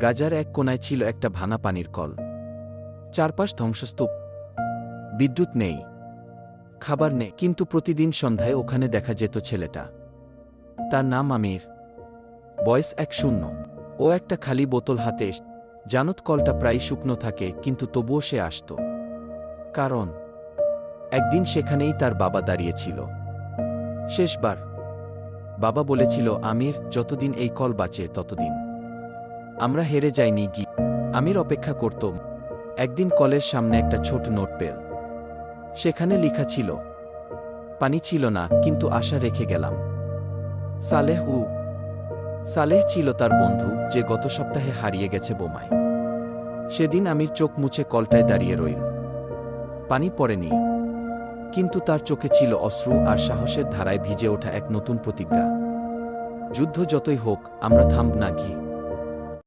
গাজার এক কোনায় ছিল একটা ভাঙা পানির কল। চারপাশ ধ্বংসস্তূপ। বিদ্যুৎ নেই, খাবার নেই, কিন্তু প্রতিদিন সন্ধ্যায় ওখানে দেখা যেত ছেলেটা। তার নাম আমির, বয়স 10। ও একটা খালি বোতল হাতে জানত কলটা প্রায় শুকনো থাকে, কিন্তু তবুও সে আসত। কারণ একদিন সেখানেই তার বাবা দাঁড়িয়েছিল। শেষবার বাবা বলেছিল, আমির, যতদিন এই কল বাঁচে ততদিন আমরা হেরে যাইনি। আমির অপেক্ষা করত। একদিন কলের সামনে একটা ছোট নোট পেল। সেখানে লেখা ছিল, পানি ছিল না, কিন্তু আশা রেখে গেলাম। সালেহ ছিল তার বন্ধু, যে গত সপ্তাহে হারিয়ে গেছে বোমায়। সেদিন আমির চোখ মুছে কলটায় দাঁড়িয়ে রইল। পানি পড়েনি, কিন্তু তার চোখে ছিল অশ্রু আর সাহসের ধারায় ভিজে ওঠা এক নতুন প্রতিজ্ঞা। যুদ্ধ যতই হোক, আমরা থামব না।